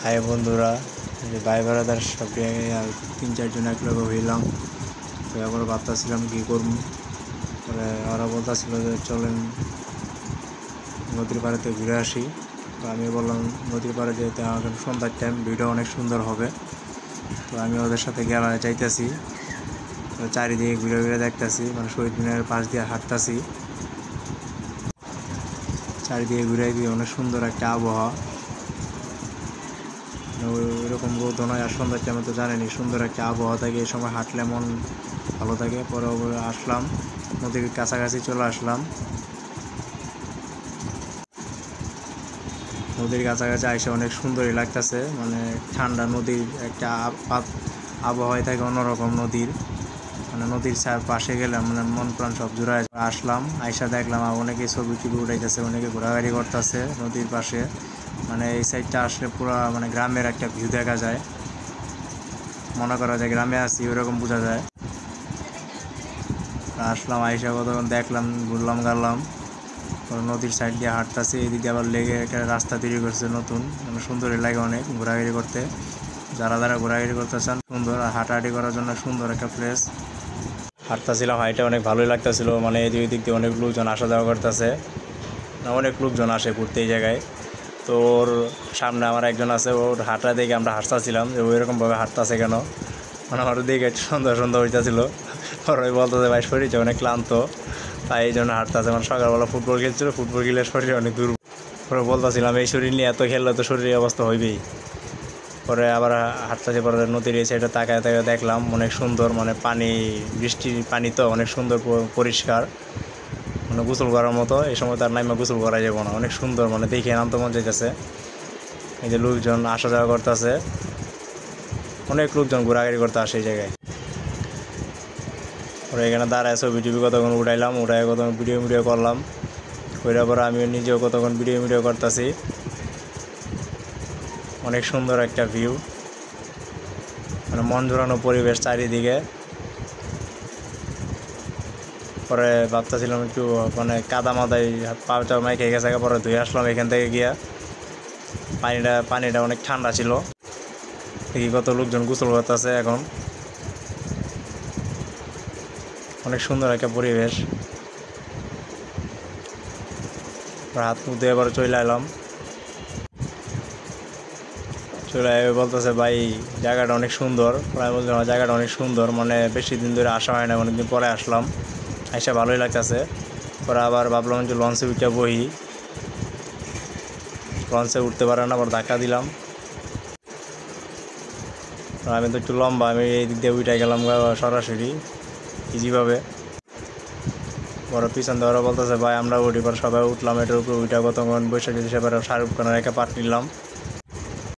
High বন্ধুরা, যে ভাই বেড়াদার সবটি 3-4 জন এক লগে হইলাম। তো এবার ভাবতেছিলাম কী করব। পরে ওরা বলতেছিল যে চলেন নদীর পাড়েতে ঘুরে আসি। তো আমি বললাম নদীর পাড়ে যেতে এখন সন্ধ্যার টাইম, ভিউটা অনেক সুন্দর হবে। তো আমি ওদের সাথে গেলা যাইতেছি। তো চারিদিকে ঘুরে ঘুরে দেখতেছি, মানে শহীদ মিনারের পাশ দিয়ে হাঁটতেছি। চারিদিকে ঘুরে দিয়ে অনেক সুন্দর একটা আবহাওয়া। ওইরকম রোদ নয়, আর সন্ধ্যার টাইমে তো জানেনি সুন্দর একটা আবহাওয়া থাকে, এই সময় হাঁটলে মন ভালো থাকে। পরে আসলাম নদীর কাছাকাছি, চলে আসলাম নদীর কাছাকাছি এসে অনেক সুন্দরই লাগতেছে, মানে ঠান্ডা নদীর একটা আবহাওয়ায় থাকে অন্যরকম নদীর, মানে নদীর পাশে গেলে মানে মন প্রাণ সব জোড়ায়। আসলাম আইসা দেখলাম অনেকে ছবি টবি উঠাইতেছে, অনেকে ঘোরাঘুরি করতেছে নদীর পাশে। মানে এই সাইডটা আসলে পুরো মানে গ্রামের একটা ভিউ দেখা যায়, মনে করা যায় গ্রামে আছি ওইরকম বোঝা যায়। আসলাম আইসা কতক্ষণ দেখলাম, ঘুরলাম গাড়লাম, নদীর সাইড দিয়ে হাঁটতেছি। এদিকে আবার লেগে একটা রাস্তা তৈরি করছে নতুন, মানে সুন্দরই লাগে অনেক ঘোরাঘুরি করতে। যারা ঘোরাঘুরি করতে চান সুন্দর, আর হাঁটাহাঁটি করার জন্য সুন্দর একটা প্লেস। হাঁটতেছিলাম, হাইটা অনেক ভালোই লাগতেছিল, মানে এই দিক দিয়ে অনেক লোকজন আসা যাওয়া করতেছে, অনেক লোকজন আসে ঘুরতে এই জায়গায়। তো ওর সামনে আমার একজন আছে, ওর হাঁটা দেখে আমরা হাঁটতেছিলাম যে ওইরকমভাবে হাঁটতেছে কেন, মানে আমার দিকে একটু সুন্দর সুন্দর হইতেছিল। পরে বলতেছে ভাই শরীরটা অনেক ক্লান্ত, তাই এই জন্য হাঁটতেছে। মানে সকালবেলা ফুটবল খেলছিল, ফুটবল খেলে শরীরে অনেক দূর। পরে বলতেছিলাম এই শরীর নিয়ে এত খেললে তো শরীরের অবস্থা হইবেই। পরে আবার হাঁটতেছে, পরে নদীর এই সাইডে তাকায় তাকায় দেখলাম অনেক সুন্দর, মানে পানি, বৃষ্টির পানি তো অনেক সুন্দর পরিষ্কার, মানে গোসল করার মতো। এই সময় তার নাইমা গোসল করা যাবো না, অনেক সুন্দর, মানে দেখে নামতে মন চাইতেছে। এই যে লোকজন আসা যাওয়া করতেছে, অনেক লোকজন ঘোরাঘুরি করতে আসে এই জায়গায়। পরে এখানে দাঁড়ায় ছবি টিভি কতক্ষণ উঠাইলাম, উঠাই কতক্ষণ ভিডিও করলাম। ওইটার পরে আমিও নিজেও কতক্ষণ ভিডিও করতেছি। অনেক সুন্দর একটা ভিউ, মানে মন জোড়ানো পরিবেশ চারিদিকে। পরে ভাবতেছিলাম একটু মানে কাদা মাদাই পাটা মাইকে গেছে, পরে ধুয়ে আসলাম এখান থেকে গিয়া। পানিটা অনেক ঠান্ডা ছিল। দেখি কত লোকজন গোসল করতেছে এখন, অনেক সুন্দর একটা পরিবেশ। হাত মুখ দিয়ে এবার চলে এলাম, বলতেছে ভাই জায়গাটা অনেক সুন্দর। প্রায় বলছিলাম জায়গাটা অনেক সুন্দর, মানে বেশি দিন ধরে আসা হয় না, অনেকদিন পরে আসলাম, এসে ভালোই লাগতেছে। পরে আবার ভাবলাম যে লঞ্চে উঠে বহি, লঞ্চে উঠতে পারে না, আবার ধাক্কা দিলাম। আমি তো একটু লম্বা, আমি এই দিক দিয়ে উঠে গেলাম সরাসরি ইজিভাবে। বড় পিছন দিয়ে ওরা বলতেছে ভাই আমরা উঠি, পর সবাই উঠলাম এটার উপরে। উঠে কতক্ষণ বৈশাখী হিসেবে শাহরুখ খানের একটা পার্ট নিলাম।